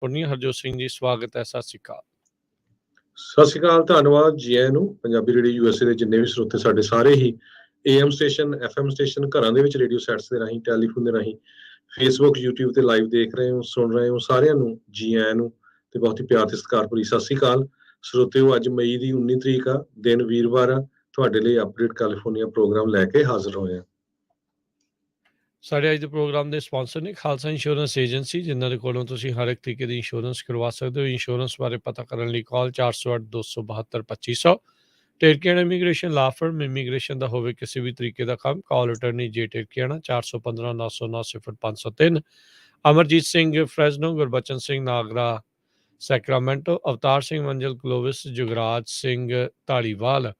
ਪੁਰਨੀ ਹਰਜੋਤ ਸਿੰਘ ਜੀ ਸਵਾਗਤ ਹੈ। ਸਤਿ ਸ਼੍ਰੀ ਅਕਾਲ। ਸਤਿ ਸ਼੍ਰੀ ਅਕਾਲ, ਧੰਨਵਾਦ ਜੀ ਆਇਆਂ ਨੂੰ। ਪੰਜਾਬੀ ਰੇਡੀਓ ਯੂਐਸਏ ਦੇ ਜਿੰਨੇ ਵੀ ਸਰੋਤੇ ਸਾਡੇ ਸਾਰੇ ਹੀ AM ਸਟੇਸ਼ਨ FM ਸਟੇਸ਼ਨ ਘਰਾਂ ਦੇ ਵਿੱਚ ਰੇਡੀਓ ਸੈਟਸ ਦੇ ਰਾਹੀਂ ਟੈਲੀਫੋਨ ਦੇ ਰਾਹੀਂ ਫੇਸਬੁੱਕ YouTube ਤੇ ਲਾਈਵ ਦੇਖ ਰਹੇ ਹੋ ਸੁਣ ਰਹੇ ਹੋ ਸਾਰਿਆਂ ਨੂੰ ਜੀ ਆਇਆਂ ਨੂੰ ਤੇ ਬਹੁਤ ਹੀ ਪਿਆਰ ਤੇ ਸਤਿਕਾਰ ਭਰੀ ਸਤਿ ਸ਼੍ਰੀ ਅਕਾਲ। ਸਰੋਤਿਓ, ਅੱਜ ਮਈ ਦੀ 19 ਤਰੀਕ ਆ, ਦਿਨ ਵੀਰਵਾਰ ਆ। ਤੁਹਾਡੇ ਲਈ ਅਪਡੇਟ ਕੈਲੀਫੋਰਨੀਆ ਪ੍ਰੋਗਰਾਮ ਲੈ ਕੇ ਹਾਜ਼ਰ ਹੋਏ ਆ। ਸਾਡੇ ਅੱਜ ਦੇ ਪ੍ਰੋਗਰਾਮ ਦੇ ਸਪਾਂਸਰ ਨੇ ਖਾਲਸਾ ਇੰਸ਼ੋਰੈਂਸ ਏਜੰਸੀ, ਜਿਨ੍ਹਾਂ ਦੇ ਕੋਲੋਂ ਤੁਸੀਂ ਹਰ ਇੱਕ ਤਰੀਕੇ ਦੀ ਇੰਸ਼ੋਰੈਂਸ ਕਰਵਾ ਸਕਦੇ ਹੋ। ਇੰਸ਼ੋਰੈਂਸ ਬਾਰੇ ਪਤਾ ਕਰਨ ਲਈ call 408 272 2500। Terkiana immigration law firm, immigration ਦਾ ਹੋਵੇ ਕਿਸੇ ਵੀ ਤਰੀਕੇ ਦਾ ਕੰਮ, call attorney J Terkiana 415 909 0503। Amarjit Singh Fresno, Gurbachan Singh Nagra Sacramento, Avtar Singh Manzil Clovis, Jugraj Singh Dhaliwal,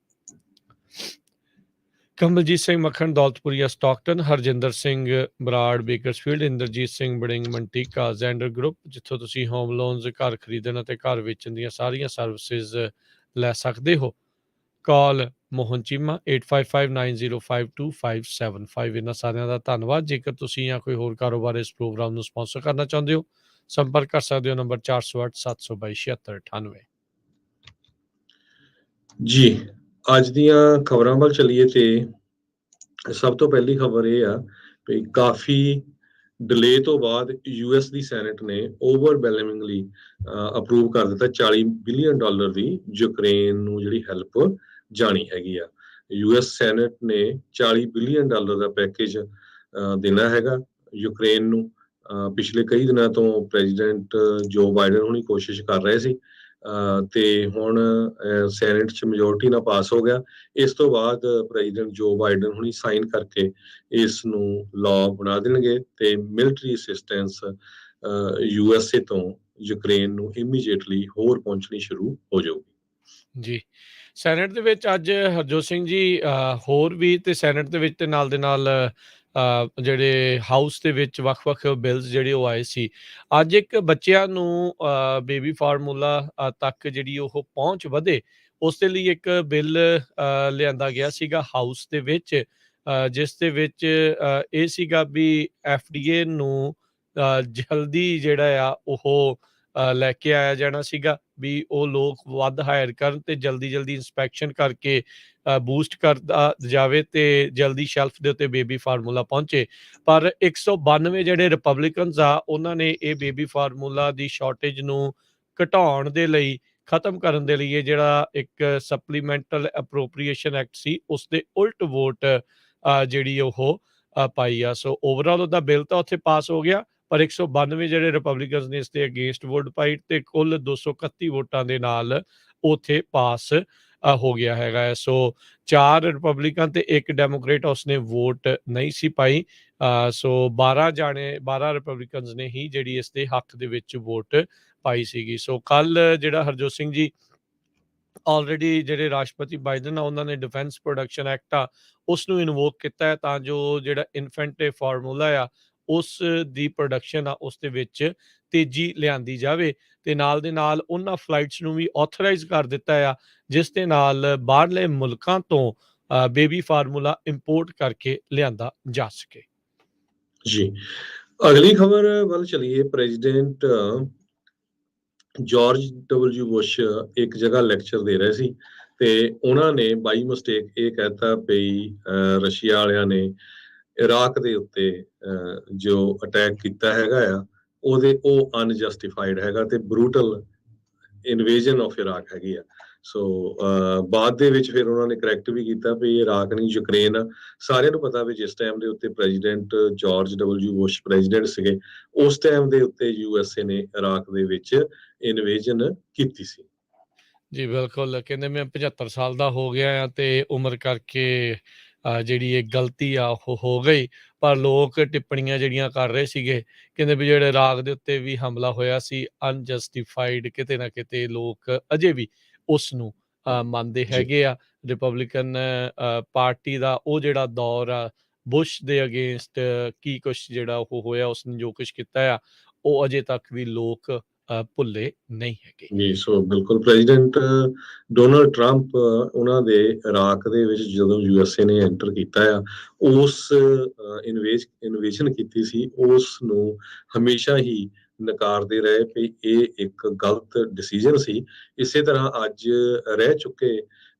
Kamaljit Singh Makhan Daulatpuria Stockton, Harjinder Singh Brar Bakersfield, Inderjit Singh Barring Manteca Zander group, ਜਿੱਥੋਂ ਤੁਸੀਂ ਹੋਮ ਲੋਨਸ, ਘਰ ਖਰੀਦਣ ਅਤੇ ਘਰ ਵੇਚਣ ਦੀਆਂ ਸਾਰੀਆਂ ਸਰਵਿਸਿਜ਼ ਲੈ ਸਕਦੇ ਹੋ। ਕਾਲ ਮੋਹਨ ਚੀਮਾ 8559052575। ਇਹਨਾਂ ਸਾਰਿਆਂ ਦਾ ਧੰਨਵਾਦ। ਜੇਕਰ ਤੁਸੀਂ ਜਾਂ ਕੋਈ ਹੋਰ ਕਾਰੋਬਾਰ ਇਸ ਪ੍ਰੋਗਰਾਮ ਨੂੰ ਸਪਾਂਸਰ ਕਰਨਾ ਚਾਹੁੰਦੇ ਹੋ, ਸੰਪਰਕ ਕਰ ਸਕਦੇ ਹੋ ਨੰਬਰ 408 722 7698। ਜੀ, ਅੱਜ ਦੀਆਂ ਖਬਰਾਂ ਵੱਲ ਚੱਲੀਏ ਤੇ ਸਭ ਤੋਂ ਪਹਿਲੀ ਖਬਰ ਇਹ ਆ ਵੀ ਕਾਫੀ ਡਿਲੇ ਤੋਂ ਬਾਅਦ US ਦੀ ਸੈਨੇਟ ਨੇ ਓਵਰਵੈਲਮਿੰਗਲੀ ਅਪਰੂਵ ਕਰ ਦਿੱਤਾ $40 ਬਿਲੀਅਨ ਦੀ ਯੂਕਰੇਨ ਨੂੰ ਜਿਹੜੀ ਹੈਲਪ ਜਾਣੀ ਹੈਗੀ ਆ। US ਸੈਨੇਟ ਨੇ $40 ਬਿਲੀਅਨ ਦਾ ਪੈਕੇਜ ਦੇਣਾ ਹੈਗਾ ਯੂਕਰੇਨ ਨੂੰ। ਪਿਛਲੇ ਕਈ ਦਿਨਾਂ ਤੋਂ ਪ੍ਰੈਜ਼ੀਡੈਂਟ ਜੋ ਬਾਈਡਨ ਹੁਣੀ ਕੋਸ਼ਿਸ਼ ਕਰ ਰਹੇ ਸੀ ਤੇ ਹੁਣ ਸੈਨੇਟ 'ਚ ਮੈਜੋਰਟੀ ਨਾਲ ਪਾਸ ਹੋ ਗਿਆ। ਇਸ ਤੋਂ ਬਾਅਦ ਪ੍ਰੈਜ਼ੀਡੈਂਟ ਜੋ ਬਾਈਡਨ ਹੁਣੀ ਸਾਈਨ ਕਰਕੇ ਇਸ ਨੂੰ ਲਾਅ ਬਣਾ ਦੇਣਗੇ ਤੇ ਮਿਲਟਰੀ ਅਸਿਸਟੈਂਸ USA ਤੋਂ ਯੂਕਰੇਨ ਨੂੰ ਇਮੀਡੀਏਟਲੀ ਹੋਰ ਪਹੁੰਚਣੀ ਸ਼ੁਰੂ ਹੋ ਜਾਊਗੀ। ਜੀ, ਸੈਨੇਟ ਦੇ ਵਿੱਚ ਅੱਜ ਹਰਜੋਤ ਸਿੰਘ ਜੀ ਹੋਰ ਵੀ ਤੇ ਸੈਨੇਟ ਦੇ ਵਿੱਚ ਤੇ ਨਾਲ ਦੇ ਨਾਲ ਜਿਹੜੇ ਹਾਊਸ ਦੇ ਵਿੱਚ ਵੱਖ-ਵੱਖ ਬਿੱਲਸ ਜਿਹੜੇ ਉਹ ਆਏ ਸੀ। ਅੱਜ ਇੱਕ ਬੱਚਿਆਂ ਨੂੰ ਬੇਬੀ ਫਾਰਮੂਲਾ ਤੱਕ ਜਿਹੜੀ ਉਹ ਪਹੁੰਚ ਵਧੇ, ਉਸ ਦੇ ਲਈ ਇੱਕ ਬਿੱਲ ਲਿਆਂਦਾ ਗਿਆ ਸੀਗਾ ਹਾਊਸ ਦੇ ਵਿੱਚ, ਜਿਸ ਦੇ ਵਿੱਚ ਇਹ ਸੀਗਾ ਵੀ FDA ਨੂੰ ਜਲਦੀ ਜਿਹੜਾ ਆ ਉਹ ਲੈ ਕੇ ਆਇਆ ਜਾਣਾ ਸੀਗਾ ਵੀ ਉਹ ਲੋਕ ਵੱਧ ਹਾਇਰ ਕਰਨ ਤੇ ਜਲਦੀ ਇੰਸਪੈਕਸ਼ਨ ਕਰਕੇ ਬੂਸਟ ਕਰਦਾ ਜਾਵੇ ਤੇ ਜਲਦੀ ਸ਼ੈਲਫ ਦੇ ਉੱਤੇ ਬੇਬੀ ਫਾਰਮੂਲਾ ਪਹੁੰਚੇ। ਪਰ 192 ਜਿਹੜੇ ਰਿਪਬਲਿਕਨਸ ਆ, ਉਹਨਾਂ ਨੇ ਇਹ ਬੇਬੀ ਫਾਰਮੂਲਾ ਦੀ ਸ਼ਾਰਟੇਜ ਨੂੰ ਘਟਾਉਣ ਦੇ ਲਈ, ਖਤਮ ਕਰਨ ਦੇ ਲਈ ਇਹ ਜਿਹੜਾ ਇੱਕ ਸਪਲੀਮੈਂਟਲ ਅਪਰੋਪਰੀਏਸ਼ਨ ਐਕਟ ਸੀ, ਉਸ ਦੇ ਉਲਟ ਵੋਟ ਜਿਹੜੀ ਉਹ ਪਾਈ ਆ। ਸੋ ਓਵਰਆਲ ਉਹਦਾ ਬਿੱਲ ਤਾਂ ਉੱਥੇ ਪਾਸ ਹੋ ਗਿਆ, ਪਰ 192 ਜਿਹੜੇ ਰਿਪਬਲਿਕਨਸ ਨੇ ਇਸ ਤੇ ਅਗੇਂਸਟ ਵੋਟ ਪਾਈ ਤੇ ਕੁੱਲ 231 ਵੋਟਾਂ ਦੇ ਨਾਲ ਉੱਥੇ ਪਾਸ ਹੋ ਗਿਆ ਹੈਗਾ ਹੈ। ਸੋ 4 ਰਿਪਬਲਿਕਨ ਤੇ 1 ਡੈਮੋਕ੍ਰੇਟ ਉਸਨੇ ਵੋਟ ਨਹੀਂ ਸੀ ਪਾਈ। ਸੋ 12 ਰਿਪਬਲਿਕਨਸ ਨੇ ਹੀ ਜਿਹੜੀ ਇਸ ਦੇ ਹੱਕ ਦੇ ਵਿੱਚ ਵੋਟ ਪਾਈ ਸੀਗੀ। ਸੋ ਕੱਲ ਜਿਹੜਾ ਹਰਜੋਤ ਸਿੰਘ ਜੀ ਆਲਰੇਡੀ ਜਿਹੜੇ ਰਾਸ਼ਟਰਪਤੀ ਬਾਈਡਨ ਆ, ਉਹਨਾਂ ਨੇ ਡਿਫੈਂਸ ਪ੍ਰੋਡਕਸ਼ਨ ਐਕਟ ਆ ਉਸ ਨੂੰ ਇਨਵੋਕ ਕੀਤਾ ਹੈ ਤਾਂ ਜੋ ਜਿਹੜਾ ਇਨਫੈਂਟ ਫਾਰਮੂਲਾ ਆ ਉਸ ਦੀ ਪ੍ਰੋਡਕਸ਼ਨ ਆ ਉਸ ਦੇ ਵਿੱਚ ਤੇਜ਼ੀ ਲਿਆਂਦੀ ਜਾਵੇ ਤੇ ਨਾਲ ਦੇ ਨਾਲ ਉਹਨਾਂ ਫਲਾਈਟਸ ਨੂੰ ਵੀ ਆਥੋਰਾਈਜ਼ ਕਰ ਦਿੱਤਾ ਆ ਜਿਸ ਦੇ ਨਾਲ ਬਾਹਰਲੇ ਮੁਲਕਾਂ ਤੋਂ ਬੇਬੀ ਫਾਰਮੂਲਾ ਇੰਪੋਰਟ ਕਰਕੇ ਲਿਆਂਦਾ ਜਾ ਸਕੇ। ਜੀ, ਅਗਲੀ ਖਬਰ ਵੱਲ ਚਲੀਏ। ਪ੍ਰੈਜ਼ੀਡੈਂਟ ਜਾਰਜ W ਬੁਸ਼ ਇੱਕ ਜਗ੍ਹਾ ਲੈਕਚਰ ਦੇ ਰਹੇ ਸੀ ਤੇ ਉਹਨਾਂ ਨੇ ਬਾਈ ਮਿਸਟੇਕ ਇਹ ਕਹਿਤਾ ਵੀ ਰਸ਼ੀਆ ਵਾਲਿਆਂ ਨੇ ਇਰਾਕ ਦੇ ਉੱਤੇ ਜੋ ਅਟੈਕ ਕੀਤਾ ਹੈਗਾ ਆ ਉਹ ਅਨਜਸਟੀਫਾਈਡ ਹੈਗਾ ਤੇ ਬਰੂਟਲ ਇਨਵੇਜਨ ਆਫ ਇਰਾਕ ਹੈਗੀ ਆ। ਸੋ ਬਾਅਦ ਦੇ ਵਿੱਚ ਫਿਰ ਉਹਨਾਂ ਨੇ ਕਰੈਕਟ ਵੀ ਕੀਤਾ ਵੀ ਇਰਾਕ ਨਹੀਂ ਯੂਕਰੇਨ ਆ। ਸਾਰਿਆਂ ਨੂੰ ਪਤਾ ਵੀ ਜਿਸ ਟਾਈਮ ਦੇ ਉੱਤੇ president George W Bush president ਸੀਗੇ, ਉਸ ਟਾਈਮ ਦੇ ਉੱਤੇ USA ਨੇ ਇਰਾਕ ਦੇ ਵਿੱਚ ਇਨਵੇਜਨ ਕੀਤੀ ਸੀ। ਜੀ ਬਿਲਕੁਲ, ਕਹਿੰਦੇ ਮੈਂ 75 ਸਾਲ ਦਾ ਹੋ ਗਿਆ ਆ ਤੇ ਉਮਰ ਕਰਕੇ ਜਿਹੜੀ ਇਹ ਗਲਤੀ ਆ ਉਹ ਹੋ ਗਈ। ਪਰ ਲੋਕ ਟਿੱਪਣੀਆਂ ਜਿਹੜੀਆਂ ਕਰ ਰਹੇ ਸੀਗੇ, ਕਹਿੰਦੇ ਵੀ ਜਿਹੜੇ ਇਰਾਕ ਦੇ ਉੱਤੇ ਵੀ ਹਮਲਾ ਹੋਇਆ ਸੀ ਅਨਜਸਟੀਫਾਈਡ, ਕਿਤੇ ਨਾ ਕਿਤੇ ਲੋਕ ਅਜੇ ਵੀ ਉਸ ਨੂੰ ਮੰਨਦੇ ਹੈਗੇ ਆ। ਰਿਪਬਲਿਕਨ ਪਾਰਟੀ ਦਾ ਉਹ ਜਿਹੜਾ ਦੌਰ ਆ, ਬੁਸ਼ ਦੇ ਅਗੇਂਸਟ ਕੀ ਕੁਛ ਜਿਹੜਾ ਉਹ ਹੋਇਆ, ਉਸਨੇ ਜੋ ਕੁਛ ਕੀਤਾ ਆ, ਉਹ ਅਜੇ ਤੱਕ ਵੀ ਲੋਕ ਭੁੱਲੇ ਨਹੀਂ ਹੈਗੇ। ਜੀ, ਸੋ ਬਿਲਕੁਲ ਪ੍ਰੈਜ਼ੀਡੈਂਟ ਡੋਨਾਲਡ ਟਰੰਪ ਉਹਨਾਂ ਦੇ ਇਰਾਕ ਦੇ ਵਿੱਚ ਜਦੋਂ USA ਨੇ ਐਂਟਰ ਕੀਤਾ ਆ, ਉਸ ਇਨਵੇਜਨ ਕੀਤੀ ਸੀ, ਉਸ ਨੂੰ ਹਮੇਸ਼ਾ ਹੀ ਨਕਾਰਦੇ ਰਹੇ ਵੀ ਇਹ ਇੱਕ ਗਲਤ ਡਿਸੀਜਨ ਸੀ। ਇਸੇ ਤਰ੍ਹਾਂ ਅੱਜ ਰਹਿ ਚੁੱਕੇ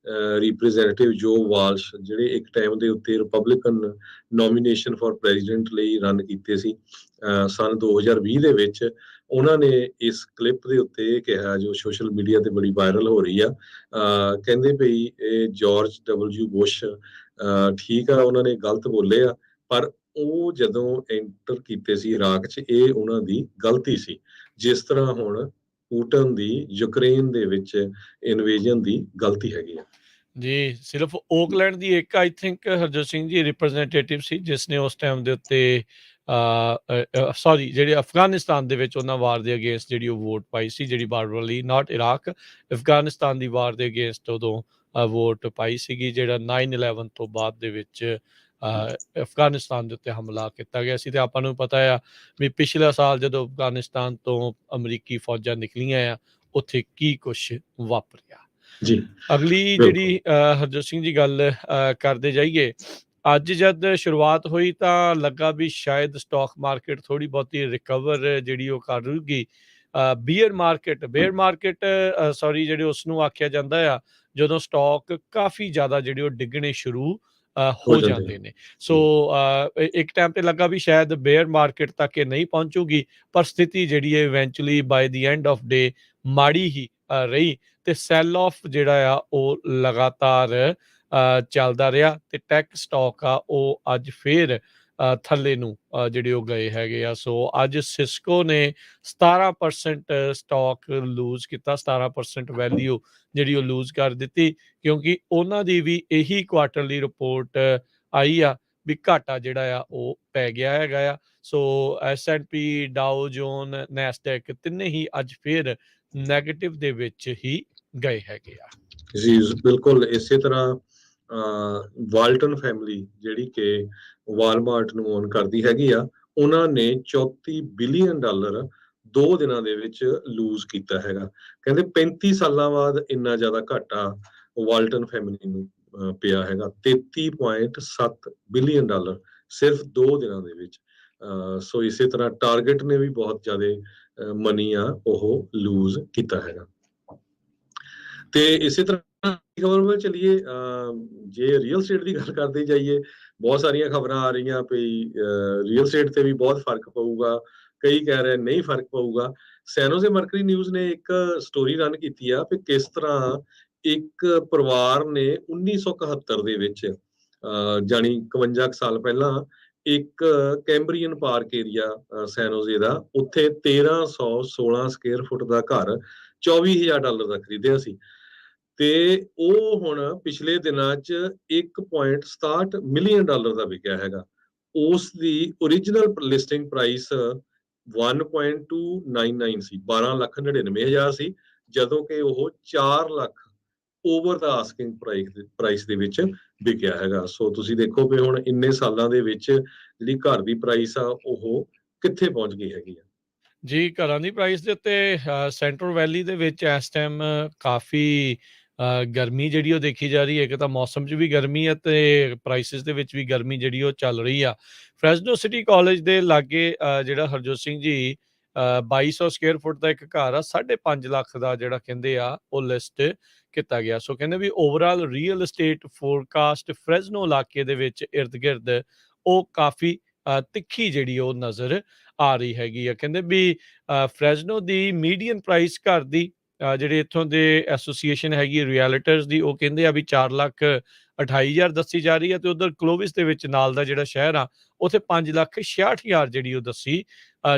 ਰਿਪਰੈਜ਼ੈਂਟੇਟਿਵ ਜੋ ਵਾਲਸ਼, ਜਿਹੜੇ ਇੱਕ ਟਾਈਮ ਦੇ ਉੱਤੇ ਰਿਪਬਲਿਕਨ ਨੋਮੀਨੇਸ਼ਨ ਫॉर ਪ੍ਰੈਜ਼ੀਡੈਂਟ ਲਈ ਰਨ ਕੀਤੇ ਸੀ ਸਨ 2020 ਦੇ ਵਿੱਚ, ਉਹਨਾਂ ਨੇ ਇਸ ਕਲਿੱਪ ਦੇ ਉੱਤੇ ਇਹ ਕਿਹਾ, ਜੋ ਸੋਸ਼ਲ ਮੀਡੀਆ ਤੇ ਬੜੀ ਵਾਇਰਲ ਹੋ ਰਹੀ ਆ, ਕਹਿੰਦੇ ਭਈ ਇਹ ਜਾਰਜ ਡਬਲਯੂ ਬੁਸ਼ ਠੀਕ ਆ, ਉਹਨਾਂ ਨੇ ਗਲਤ ਬੋਲੇ ਆ, ਪਰ ਉਹ ਜਦੋਂ ਐਂਟਰ ਕੀਤੇ ਸੀ ਇਰਾਕ 'ਚ, ਇਹ ਉਹਨਾਂ ਦੀ ਗਲਤੀ ਸੀ। ਜਿਸ ਤਰ੍ਹਾਂ ਹੁਣ ਪੁਟਨ ਦੀ ਯੂਕਰੇਨ ਦੇ ਵਿੱਚ ਇਨਵੇਜਨ ਦੀ ਗਲਤੀ ਹੈਗੀ ਆ। ਜੀ, ਸਿਰਫ ਓਕਲੈਂਡ ਦੀ ਇੱਕ I think Harjot Singh ji representative ਸੀ, ਜਿਸ ਨੇ ਉਸ ਟਾਈਮ ਦੇ ਉੱਤੇ ਸੌਰੀ ਜਿਹੜੇ ਅਫਗਾਨਿਸਤਾਨ ਦੇ ਵਿੱਚ ਉਹਨਾਂ ਵਾਰ ਦੇ ਅਗੇਂਸਟ ਜਿਹੜੀ ਉਹ ਵੋਟ ਪਾਈ ਸੀ, ਜਿਹੜੀ ਬਾਰਡਰ ਵਾਲੀ, ਨਾਟ ਇਰਾਕ, ਅਫਗਾਨਿਸਤਾਨ ਦੀ ਵਾਰ ਦੇ ਅਗੇਂਸਟ ਉਦੋਂ ਵੋਟ ਪਾਈ ਸੀਗੀ, ਜਿਹੜਾ 9/11 ਤੋਂ ਬਾਅਦ ਦੇ ਵਿੱਚ ਅਫਗਾਨਿਸਤਾਨ ਦੇ ਉੱਤੇ ਹਮਲਾ ਕੀਤਾ ਗਿਆ ਸੀ। ਤੇ ਆਪਾਂ ਨੂੰ ਪਤਾ ਆ ਵੀ ਪਿਛਲਾ ਸਾਲ ਜਦੋਂ ਅਫਗਾਨਿਸਤਾਨ ਤੋਂ ਅਮਰੀਕੀ ਫੌਜਾਂ ਨਿਕਲੀਆਂ ਆ, ਉੱਥੇ ਕੀ ਕੁਛ ਵਾਪਰਿਆ। ਜੀ ਅਗਲੀ ਬਿਲਕੁਲ ਜਿਹੜੀ ਹਰਜੋਤ ਸਿੰਘ ਜੀ ਗੱਲ ਕਰਦੇ ਜਾਈਏ, ਅੱਜ ਜਦ ਸ਼ੁਰੂਆਤ ਹੋਈ ਤਾਂ ਲੱਗਾ ਵੀ ਸ਼ਾਇਦ ਸਟਾਕ ਮਾਰਕੀਟ ਥੋੜੀ ਬਹੁਤੀ ਰਿਕਵਰ ਜਿਹੜੀ ਉਹ ਕਰ ਲੂਗੀ। ਬੀਅਰ ਮਾਰਕੀਟ ਸੌਰੀ ਜਿਹੜੇ ਉਸ ਨੂੰ ਆਖਿਆ ਜਾਂਦਾ ਆ ਜਦੋਂ ਸਟਾਕ ਕਾਫੀ ਜ਼ਿਆਦਾ ਜਿਹੜੇ ਉਹ ਡਿੱਗਣੇ ਸ਼ੁਰੂ ਹੋ ਹੋ ਜਾਂਦੇ ਜਾਂਦੇ ਆ ਨੇ। ਸੋ ਜੀ। ਇੱਕ ਟਾਈਮ ਤੇ ਲੱਗਾ ਵੀ ਸ਼ਾਇਦ ਬੇਅਰ ਮਾਰਕੀਟ ਤੱਕ ਇਹ ਨਹੀਂ ਪਹੁੰਚੂਗੀ, ਪਰ ਸਥਿਤੀ ਜਿਹੜੀ ਹੈ eventually bye the end of day ਮਾੜੀ ਹੀ ਰਹੀ, ਤੇ ਸੈਲ ਆਫ ਜਿਹੜਾ ਆ ਉਹ ਲਗਾਤਾਰ ਚੱਲਦਾ ਰਿਹਾ, ਤੇ ਟੈਕ ਸਟਾਕ ਆ ਉਹ ਅੱਜ ਫੇਰ ਥੱਲੇ ਨੂੰ ਜਿਹੜੇ ਉਹ ਗਏ ਹੈਗੇ ਆ। ਸੋ ਅੱਜ ਸਿਸਕੋ ਨੇ 17% ਸਟਾਕ ਲੂਜ਼ ਕੀਤਾ, 17% ਵੈਲਿਊ ਜਿਹੜੀ ਉਹ ਲੂਜ਼ ਕਰ ਦਿੱਤੀ, ਕਿਉਂਕਿ ਉਹਨਾਂ ਦੀ ਵੀ ਇਹੀ ਕੁਆਟਰਲੀ ਰਿਪੋਰਟ ਆਈ ਆ ਵੀ ਘਾਟਾ ਜਿਹੜਾ ਆ ਉਹ ਪੈ ਗਿਆ ਹੈਗਾ ਆ। ਸੋ S&P, ਡਾਓ ਜੋਨ, ਨੈਸਡੈਕ ਤਿੰਨੇ ਹੀ ਅੱਜ ਫੇਰ ਨੈਗੇਟਿਵ ਦੇ ਵਿੱਚ ਹੀ ਗਏ ਹੈਗੇ ਆ। ਜੀ ਬਿਲਕੁਲ ਇਸੇ ਤਰ੍ਹਾਂ ਵਾਲਟਨ ਫੈਮਿਲੀ, ਜਿਹੜੀ ਕਿ ਵਾਲਮਾਰਟ ਨੂੰ ਓਨ ਕਰਦੀ ਹੈਗੀ ਆ, ਉਹਨਾਂ ਨੇ $34 ਬਿਲੀਅਨ 2 ਦਿਨਾਂ ਦੇ ਵਿੱਚ ਲੂਜ਼ ਕੀਤਾ ਹੈਗਾ। ਕਹਿੰਦੇ 35 ਸਾਲਾਂ ਬਾਅਦ ਇੰਨਾ ਜ਼ਿਆਦਾ ਘਾਟਾ ਵਾਲਟਨ ਫੈਮਿਲੀ ਨੂੰ ਪਿਆ ਹੈਗਾ, $33.7 ਬਿਲੀਅਨ ਸਿਰਫ 2 ਦਿਨਾਂ ਦੇ ਵਿੱਚ। ਸੋ ਇਸੇ ਤਰ੍ਹਾਂ ਟਾਰਗੇਟ ਨੇ ਵੀ ਬਹੁਤ ਜ਼ਿਆਦਾ ਮਨੀ ਆ ਉਹ ਲੂਜ਼ ਕੀਤਾ ਹੈਗਾ। ਤੇ ਇਸੇ ਤਰ੍ਹਾਂ ਖਬਰ ਵੱਲ ਚੱਲੀਏ, ਜੇ ਰੀਅਲ ਸਟੇਟ ਦੀ ਗੱਲ ਕਰਦੇ ਜਾਈਏ, ਬਹੁਤ ਸਾਰੀਆਂ ਖਬਰਾਂ ਆ ਰਹੀਆਂ ਵੀ ਰੀਅਲ ਸਟੇਟ ਤੇ ਵੀ ਬਹੁਤ ਫਰਕ ਪਊਗਾ, ਕਈ ਕਹਿ ਰਹੇ ਨਹੀਂ ਫਰਕ ਪਊਗਾ। ਸੈਨੋਜ਼ੇ ਮਰਕਰੀ ਨਿਊਜ਼ ਨੇ ਇੱਕ ਸਟੋਰੀ ਰਨ ਕੀਤੀ ਆ ਵੀ ਕਿਸ ਤਰ੍ਹਾਂ ਇੱਕ ਪਰਿਵਾਰ ਨੇ 1971 ਦੇ ਵਿੱਚ ਜਾਣੀ 51 ਸਾਲ ਪਹਿਲਾਂ ਇੱਕ ਕੈਂਬਰੀਅਨ ਪਾਰਕ ਏਰੀਆ ਸੈਨੋਜ਼ੇ ਦਾ, ਉੱਥੇ 1316 ਸਕੁਅਰ ਫੁੱਟ ਦਾ ਘਰ $24,000 ਦਾ ਖਰੀਦਿਆ ਸੀ, ਤੇ ਉਹ ਹੁਣ ਪਿਛਲੇ ਦਿਨਾਂ 'ਚ $1.67 ਮਿਲੀਅਨ ਦਾ ਵਿਕਿਆ ਹੈਗਾ। ਉਸ ਦੀ ਓਰੀਜਨਲ ਲਿਸਟਿੰਗ ਪ੍ਰਾਈਸ 1.299 ਸੀ, 12,99,000 ਸੀ, ਜਦੋਂ ਕਿ ਉਹ 4 ਲੱਖ ਓਵਰ ਦਾ ਆਸਕਿੰਗ ਪ੍ਰਾਈਸ ਦੇ ਵਿੱਚ ਵਿਕਿਆ ਹੈਗਾ। ਸੋ ਤੁਸੀਂ ਦੇਖੋ ਵੀ ਹੁਣ ਇੰਨੇ ਸਾਲਾਂ ਦੇ ਵਿੱਚ ਜਿਹੜੀ ਘਰ ਦੀ ਪ੍ਰਾਈਸ ਆ ਉਹ ਕਿੱਥੇ ਪਹੁੰਚ ਗਈ ਹੈਗੀ ਆ। ਜੀ, ਘਰਾਂ ਦੀ ਪ੍ਰਾਈਸ ਦੇ ਉੱਤੇ ਸੈਂਟਰਲ ਵੈਲੀ ਦੇ ਵਿੱਚ ਇਸ ਟਾਈਮ ਕਾਫੀ ਗਰਮੀ ਜਿਹੜੀ ਉਹ ਦੇਖੀ ਜਾ ਰਹੀ ਹੈ। ਇੱਕ ਤਾਂ ਮੌਸਮ 'ਚ ਵੀ ਗਰਮੀ ਹੈ ਤੇ ਪ੍ਰਾਈਸਿਸ ਦੇ ਵਿੱਚ ਵੀ ਗਰਮੀ ਜਿਹੜੀ ਉਹ ਚੱਲ ਰਹੀ ਆ। ਫਰੈਜ਼ਨੋ ਸਿਟੀ ਕਾਲਜ ਦੇ ਲਾਗੇ ਜਿਹੜਾ ਹਰਜੋਤ ਸਿੰਘ ਜੀ 2200 ਸਕੁਅਰ ਫੁੱਟ ਦਾ ਇੱਕ ਘਰ ਆ, 5.5 ਲੱਖ ਦਾ ਜਿਹੜਾ ਕਹਿੰਦੇ ਆ ਉਹ ਲਿਸਟ ਕੀਤਾ ਗਿਆ। ਸੋ ਕਹਿੰਦੇ ਵੀ ਓਵਰਆਲ ਰੀਅਲ estate ਫੋਰਕਾਸਟ ਫਰੈਜ਼ਨੋ ਇਲਾਕੇ ਦੇ ਵਿੱਚ ਇਰਦ ਗਿਰਦ ਉਹ ਕਾਫੀ ਤਿੱਖੀ ਜਿਹੜੀ ਉਹ ਨਜ਼ਰ ਆ ਰਹੀ ਹੈਗੀ ਆ। ਕਹਿੰਦੇ ਵੀ ਫਰੈਜ਼ਨੋ ਦੀ ਮੀਡੀਅਨ ਪ੍ਰਾਈਸ ਘਰ ਦੀ ਜਿਹੜੇ ਇੱਥੋਂ ਦੇ ਐਸੋਸੀਏਸ਼ਨ ਹੈਗੀ ਰਿਐਲਿਟਰਸ ਦੀ, ਉਹ ਕਹਿੰਦੇ ਆ ਵੀ 4,28,000 ਦੱਸੀ ਜਾ ਰਹੀ ਹੈ, ਤੇ ਉਧਰ ਕਲੋਵਿਸ ਦੇ ਵਿੱਚ ਨਾਲ ਦਾ ਜਿਹੜਾ ਸ਼ਹਿਰ ਆ ਉੱਥੇ 5,66,000 ਜਿਹੜੀ ਉਹ ਦੱਸੀ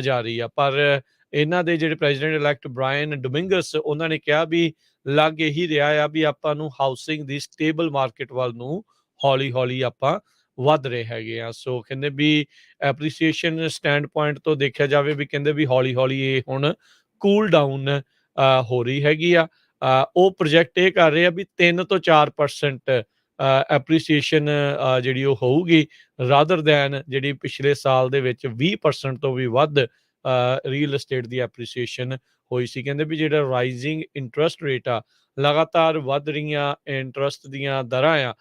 ਜਾ ਰਹੀ ਆ। ਪਰ ਇਹਨਾਂ ਦੇ ਜਿਹੜੇ ਪ੍ਰੈਜ਼ੀਡੈਂਟ ਇਲੈਕਟ ਬ੍ਰਾਇਨ ਡੋਮਿੰਗਸ, ਉਹਨਾਂ ਨੇ ਕਿਹਾ ਵੀ ਲੱਗ ਇਹੀ ਰਿਹਾ ਆ ਵੀ ਆਪਾਂ ਨੂੰ ਹਾਊਸਿੰਗ ਦੀ ਸਟੇਬਲ ਮਾਰਕੀਟ ਵੱਲ ਨੂੰ ਹੌਲੀ ਹੌਲੀ ਆਪਾਂ ਵੱਧ ਰਹੇ ਹੈਗੇ ਆ। ਸੋ ਕਹਿੰਦੇ ਵੀ ਐਪਰੀਸੀਏਸ਼ਨ ਸਟੈਂਡ ਪੁਆਇੰਟ ਤੋਂ ਦੇਖਿਆ ਜਾਵੇ ਵੀ ਕਹਿੰਦੇ ਵੀ ਹੌਲੀ ਹੌਲੀ ਇਹ ਹੁਣ ਕੂਲ ਡਾਊਨ ਹੋ ਰਹੀ ਹੈਗੀ ਆ। ਉਹ ਪ੍ਰੋਜੈਕਟ ਇਹ ਕਰ ਰਹੇ ਆ ਵੀ 3 ਤੋਂ 4% ਐਪਰੀਸੀਏਸ਼ਨ ਜਿਹੜੀ ਉਹ ਹੋਊਗੀ, ਰਾਦਰ ਦੈਨ ਜਿਹੜੀ ਪਿਛਲੇ ਸਾਲ ਦੇ ਵਿੱਚ 20% ਤੋਂ ਵੀ ਵੱਧ ਰੀਅਲ estate ਦੀ ਐਪਰੀਸੀਏਸ਼ਨ ਹੋਈ ਸੀ। ਕਹਿੰਦੇ ਵੀ ਜਿਹੜਾ ਰਾਈਜ਼ਿੰਗ ਇੰਟਰਸਟ ਰੇਟ ਆ, ਲਗਾਤਾਰ ਵੱਧ ਰਹੀਆਂ ਇੰਟਰਸਟ ਦੀਆਂ ਦਰਾਂ ਆ,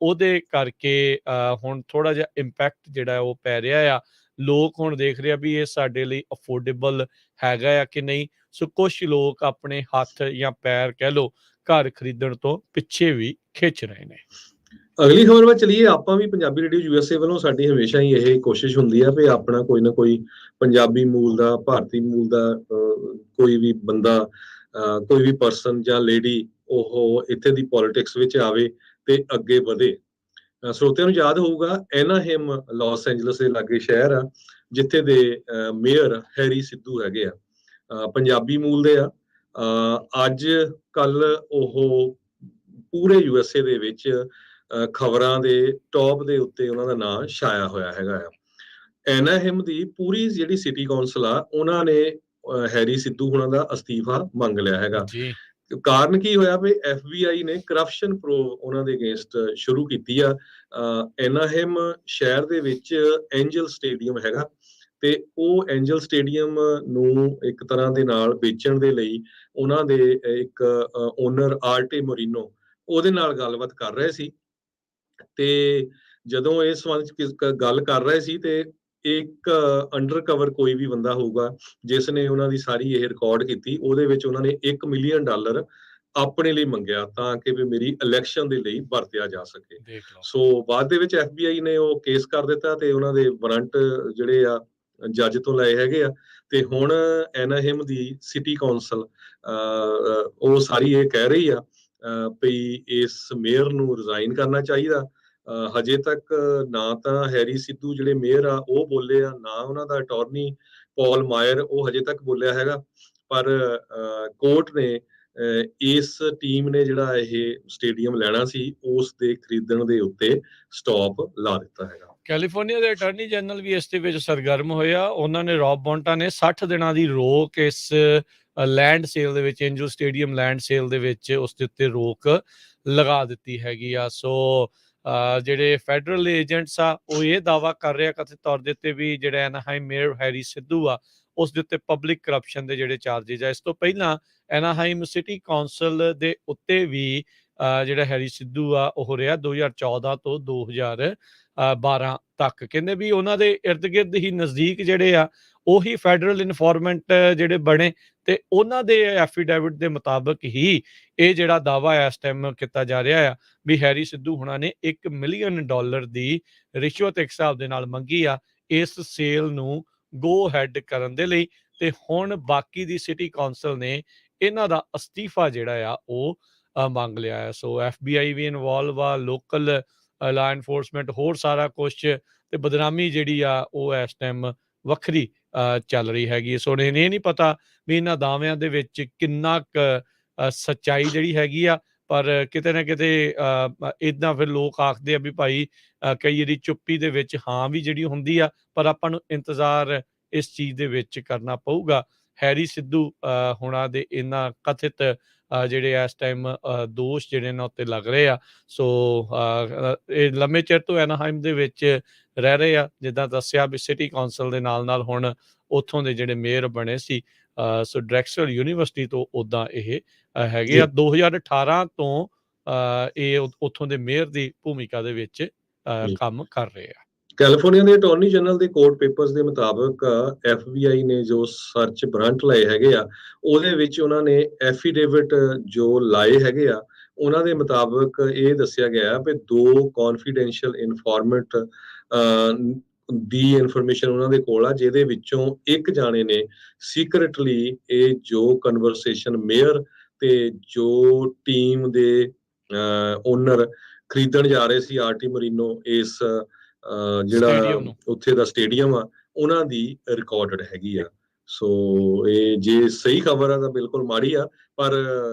ਉਹਦੇ ਕਰਕੇ ਹੁਣ ਥੋੜਾ ਜਿਹਾ ਇੰਪੈਕਟ ਜਿਹੜਾ ਉਹ ਪੈ ਰਿਹਾ ਆ ਲੋਕ ਹੁਣ ਦੇਖ ਰਹੇ ਆ ਵੀ ਇਹ ਸਾਡੇ ਲਈ ਅਫੋਰਡੇਬਲ ਹੈਗਾ ਆ ਕਿ ਨਹੀਂ। ਸੋ ਕੁਛ ਲੋਕ ਆਪਣੇ ਹੱਥ ਜਾਂ ਪੈਰ ਕਹਿ ਲਓ ਘਰ ਖਰੀਦਣ ਤੋਂ ਪਿੱਛੇ ਵੀ ਖਿੱਚ ਰਹੇ ਨੇ। ਅਗਲੀ ਖਬਰ ਵੱਲ ਚਲੀਏ। ਆਪਾਂ ਵੀ ਪੰਜਾਬੀ ਰੇਡੀਓ ਯੂਐਸਏ ਵੱਲੋਂ ਸਾਡੀ ਹਮੇਸ਼ਾ ਹੀ ਇਹ ਕੋਸ਼ਿਸ਼ ਹੁੰਦੀ ਆ ਵੀ ਆਪਣਾ ਕੋਈ ਨਾ ਕੋਈ ਪੰਜਾਬੀ ਮੂਲ ਦਾ, ਭਾਰਤੀ ਮੂਲ ਦਾ ਕੋਈ ਵੀ ਬੰਦਾ, ਕੋਈ ਵੀ ਪਰਸਨ ਜਾਂ ਲੇਡੀ ਉਹ ਇੱਥੇ ਦੀ ਪੋਲਿਟਿਕਸ ਵਿੱਚ ਆਵੇ ਤੇ ਅੱਗੇ ਵਧੇ। ਸਰੋਤਿਆਂ ਨੂੰ ਯਾਦ ਹੋਊਗਾ ਐਨਾਹਿਮ ਲਾਸ ਐਂਜਲਸ ਦੇ ਲਾਗੇ ਸ਼ਹਿਰ ਆ, ਜਿੱਥੇ ਦੇ ਮੇਅਰ ਹੈਰੀ ਸਿੱਧੂ ਹੈਗੇ ਆ, ਪੰਜਾਬੀ ਮੂਲ ਦੇ ਆ। ਅੱਜ ਕੱਲ ਉਹ ਪੂਰੇ ਯੂਐਸਏ ਦੇ ਵਿੱਚ ਖਬਰਾਂ ਦੇ ਟੌਪ ਦੇ ਉੱਤੇ ਉਹਨਾਂ ਦਾ ਨਾਂ ਛਾਇਆ ਹੋਇਆ ਹੈਗਾ ਆ। ਐਨਾਹਿਮ ਦੀ ਪੂਰੀ ਜਿਹੜੀ ਸਿਟੀ ਕੌਂਸਲ ਆ, ਉਹਨਾਂ ਨੇ ਹੈਰੀ ਸਿੱਧੂ ਹੁਣਾਂ ਦਾ ਅਸਤੀਫਾ ਮੰਗ ਲਿਆ ਹੈਗਾ। ਜੀ ਕਾਰਨ ਕੀ ਹੋਇਆ ਵੀ FBI ਨੇ ਕਰਪਸ਼ਨ ਪ੍ਰੋਬ ਉਹਨਾਂ ਦੇ ਅਗੇਂਸਟ ਸ਼ੁਰੂ ਕੀਤੀ ਆ। ਐਨਾਹਿਮ ਸ਼ਹਿਰ ਦੇ ਵਿੱਚ ਐਂਜਲ ਸਟੇਡੀਅਮ ਹੈਗਾ ਤੇ ਉਹ ਐਂਜਲ ਸਟੇਡੀਅਮ ਨੂੰ ਇੱਕ ਤਰ੍ਹਾਂ ਦੇ ਨਾਲ ਵੇਚਣ ਦੇ ਲਈ ਉਹਨਾਂ ਦੇ ਇੱਕ ਓਨਰ ਆਰਟੇ ਮੋਰੀਨੋ ਉਹਦੇ ਨਾਲ ਗੱਲਬਾਤ ਕਰ ਰਹੇ ਸੀ। ਤੇ ਜਦੋਂ ਇਸ ਸੰਬੰਧ ਚ ਗੱਲ ਕਰ ਰਹੇ ਸੀ ਤੇ ਇੱਕ ਅੰਡਰ ਕਵਰ ਕੋਈ ਵੀ ਬੰਦਾ ਹੋਊਗਾ ਜਿਸ ਨੇ ਉਹਨਾਂ ਦੀ ਸਾਰੀ ਇਹ ਰਿਕਾਰਡ ਕੀਤੀ। ਉਹਦੇ ਵਿੱਚ ਉਹਨਾਂ ਨੇ $1 ਮਿਲੀਅਨ ਆਪਣੇ ਲਈ ਮੰਗਿਆ ਤਾਂ ਕਿ ਵੀ ਮੇਰੀ ਇਲੈਕਸ਼ਨ ਦੇ ਲਈ ਵਰਤਿਆ ਜਾ ਸਕੇ। ਦੇਖ ਲਓ। ਸੋ ਬਾਅਦ ਦੇ ਵਿੱਚ FBI ਨੇ ਉਹ ਕੇਸ ਕਰ ਦਿੱਤਾ ਤੇ ਉਹਨਾਂ ਦੇ ਵਾਰੰਟ ਜਿਹੜੇ ਆ ਜੱਜ ਤੋਂ ਲਏ ਹੈਗੇ ਆ। ਤੇ ਹੁਣ ਐਨਾਹਿਮ ਦੀ ਸਿਟੀ ਕੌਂਸਲ ਉਹ ਸਾਰੀ ਇਹ ਕਹਿ ਰਹੀ ਆ ਵੀ ਇਸ ਮੇਅਰ ਨੂੰ ਰਿਜ਼ਾਈਨ ਕਰਨਾ ਚਾਹੀਦਾ। ਹਜੇ ਤੱਕ ਨਾ ਤਾਂ ਹੈਰੀ ਸਿੱਧੂ ਜਿਹੜੇ ਮੇਅਰ ਆ ਉਹ ਬੋਲੇ ਆ, ਨਾ ਉਹਨਾਂ ਦਾ ਅਟਾਰਨੀ ਪੌਲ ਮਾਇਰ ਉਹ ਹਜੇ ਤੱਕ ਬੋਲਿਆ ਹੈਗਾ। ਪਰ ਕੋਰਟ ਨੇ ਇਸ ਟੀਮ ਨੇ ਜਿਹੜਾ ਇਹ ਸਟੇਡੀਅਮ ਲੈਣਾ ਸੀ ਉਸ ਦੇ ਖਰੀਦਣ ਦੇ ਉੱਤੇ ਸਟਾਪ ਲਾ ਦਿੱਤਾ ਹੈਗਾ। ਕੈਲੀਫੋਰਨੀਆ ਦੇ ਅਟਾਰਨੀ ਜਨਰਲ ਵੀ ਇਸ ਦੇ ਵਿੱਚ ਸਰਗਰਮ ਹੋਇਆ। ਉਹਨਾਂ ਨੇ ਰੌਬ ਬੌਂਟਾ ਨੇ 60 ਦਿਨਾਂ ਦੀ ਰੋਕ ਇਸ ਲੈਂਡ ਸੇਲ ਦੇ ਵਿੱਚ, ਐਂਜਲ ਸਟੇਡੀਅਮ ਲੈਂਡ ਸੇਲ ਦੇ ਵਿੱਚ ਉਸ ਦੇ ਉੱਤੇ ਰੋਕ ਲਗਾ ਦਿੱਤੀ ਹੈਗੀ ਆ। ਸੋ ਜਿਹੜੇ ਫੈਡਰਲ ਏਜੰਟਸ ਆ ਉਹ ਇਹ ਦਾਅਵਾ ਕਰ ਰਹੇ ਆ ਕਥਿਤ ਤੌਰ ਦੇ ਉੱਤੇ ਵੀ ਜਿਹੜਾ ਐਨਾਹਾਈਮ ਮੇਅਰ ਹੈਰੀ ਸਿੱਧੂ ਆ ਉਸ ਦੇ ਉੱਤੇ ਪਬਲਿਕ ਕਰਪਸ਼ਨ ਦੇ ਜਿਹੜੇ ਚਾਰਜਿਸ ਆ। ਇਸ ਤੋਂ ਪਹਿਲਾਂ ਐਨਾਹਾਈਮ ਸਿਟੀ ਕੌਂਸਲ ਦੇ ਉੱਤੇ ਵੀ ਜਿਹੜਾ ਹੈਰੀ ਸਿੱਧੂ ਆ ਉਹ ਰਿਹਾ 2014 ਤੋਂ 2012 ਤੱਕ। ਕਹਿੰਦੇ ਵੀ ਉਹਨਾਂ ਦੇ ਇਰਦ ਗਿਰਦ ਹੀ ਨਜ਼ਦੀਕ ਜਿਹੜੇ ਆ ਉਹੀ ਫੈਡਰਲ ਇਨਫੋਰਮੈਂਟ ਜਿਹੜੇ ਬਣੇ ਤੇ ਉਹਨਾਂ ਦੇ ਐਫੀਡੇਵਿਟ ਦੇ ਮੁਤਾਬਕ ਹੀ ਇਹ ਜਿਹੜਾ ਦਾਅਵਾ ਇਸ ਟਾਈਮ ਕੀਤਾ ਜਾ ਰਿਹਾ ਆ ਵੀ ਹੈਰੀ ਸਿੱਧੂ ਹੁਣਾਂ ਨੇ $1 ਮਿਲੀਅਨ ਦੀ ਰਿਸ਼ਵਤ ਇੱਕ ਹਿਸਾਬ ਦੇ ਨਾਲ ਮੰਗੀ ਆ ਇਸ ਸੇਲ ਨੂੰ ਗੋ ਹੈਡ ਕਰਨ ਦੇ ਲਈ। ਤੇ ਹੁਣ ਬਾਕੀ ਦੀ ਸਿਟੀ ਕੌਂਸਲ ਨੇ ਇਹਨਾਂ ਦਾ ਅਸਤੀਫਾ ਜਿਹੜਾ ਆ ਉਹ ਮੰਗ ਲਿਆ ਹੈ। ਸੋ FBI ਵੀ ਇਨਵੋਲਵ ਆ, ਲੋਕਲ ਲਾ ਐਨਫੋਰਸਮੈਂਟ, ਹੋਰ ਸਾਰਾ ਕੁਛ ਤੇ ਬਦਨਾਮੀ ਜਿਹੜੀ ਆ ਉਹ ਇਸ ਟਾਈਮ ਵੱਖਰੀ ਚੱਲ ਰਹੀ ਹੈਗੀ। ਸੋ ਇਹ ਨਹੀਂ ਪਤਾ ਵੀ ਇਹਨਾਂ ਦਾਅਵਿਆਂ ਦੇ ਵਿੱਚ ਕਿੰਨਾ ਕੁ ਸੱਚਾਈ ਜਿਹੜੀ ਹੈਗੀ ਆ, ਪਰ ਕਿਤੇ ਨਾ ਕਿਤੇ ਇੱਦਾਂ ਫਿਰ ਲੋਕ ਆਖਦੇ ਆ ਵੀ ਭਾਈ ਕਈ ਵਾਰੀ ਚੁੱਪੀ ਦੇ ਵਿੱਚ ਹਾਂ ਵੀ ਜਿਹੜੀ ਹੁੰਦੀ ਆ, ਪਰ ਆਪਾਂ ਨੂੰ ਇੰਤਜ਼ਾਰ ਇਸ ਚੀਜ਼ ਦੇ ਵਿੱਚ ਕਰਨਾ ਪਊਗਾ। ਹੈਰੀ ਸਿੱਧੂ ਹੁਣਾਂ ਦੇ ਇਹਨਾਂ ਕਥਿਤ ਜਿਹੜੇ ਇਸ ਟਾਈਮ ਦੋਸ਼ ਜਿਹੜੇ ਇਹਨਾਂ ਉੱਤੇ ਲੱਗ ਰਹੇ ਆ। ਸੋ ਇਹ ਲੰਮੇ ਚਿਰ ਤੋਂ ਐਨਾਹਾਈਮ ਦੇ ਵਿੱਚ ਰਹਿ ਰਹੇ ਆ। ਜਿੱਦਾਂ ਦੱਸਿਆ ਵੀ ਸਿਟੀ ਕੌਂਸਲ ਦੇ ਨਾਲ ਹੁਣ ਉੱਥੋਂ ਦੇ ਜਿਹੜੇ ਮੇਅਰ ਬਣੇ ਸੀ ਸੋ ਡਰੈਕਸਲ ਯੂਨੀਵਰਸਿਟੀ ਤੋਂ ਉੱਦਾਂ ਇਹ ਹੈਗੇ ਆ। 2018 ਤੋਂ ਇਹ ਉੱਥੋਂ ਦੇ ਮੇਅਰ ਦੀ ਭੂਮਿਕਾ ਦੇ ਵਿੱਚ ਕੰਮ ਕਰ ਰਹੇ ਆ। ਕੈਲੀਫੋਰਨੀਆ ਦੇ ਅਟਾਰਨੀ ਜਨਰਲ ਦੇ ਕੋਰਟ ਪੇਪਰਸ ਦੇ ਮੁਤਾਬਕ FBI ਨੇ ਜੋ ਸਰਚ ਵਾਰੰਟ ਲਏ ਹੈਗੇ ਆ ਉਹਦੇ ਵਿੱਚ ਉਹਨਾਂ ਨੇ ਐਫੀਡੇਵਿਟ ਜੋ ਲਾਏ ਹੈਗੇ ਆ ਉਹਨਾਂ ਦੇ ਮੁਤਾਬਕ ਇਹ ਦੱਸਿਆ ਗਿਆ ਵੀ 2 ਕੌਨਫੀਡੈਂਸ਼ੀਅਲ ਇਨਫੋਰਮੈਂਟ ਦੀ ਇਨਫੋਰਮੇਸ਼ਨ ਉਹਨਾਂ ਦੇ ਕੋਲ ਆ, ਜਿਹਦੇ ਵਿੱਚੋਂ ਇੱਕ ਜਾਣੇ ਨੇ ਸੀਕ੍ਰੇਟਲੀ ਇਹ ਜੋ ਕਨਵਰਸੇਸ਼ਨ ਮੇਅਰ ਤੇ ਜੋ ਟੀਮ ਦੇ ਓਨਰ ਖਰੀਦਣ ਜਾ ਰਹੇ ਸੀ ਆਰਟੀ ਮਰੀਨੋ ਇਸ ਜਿਹੜਾ ਉੱਥੇ ਦਾ ਸਟੇਡੀਅਮ ਆ ਉਹਨਾਂ ਦੀ ਰਿਕਾਰਡਡ ਹੈਗੀ ਆ। ਸੋ ਇਹ ਜੇ ਸਹੀ ਖਬਰ ਆ ਤਾਂ ਬਿਲਕੁਲ ਮਾੜੀ ਆ, ਪਰ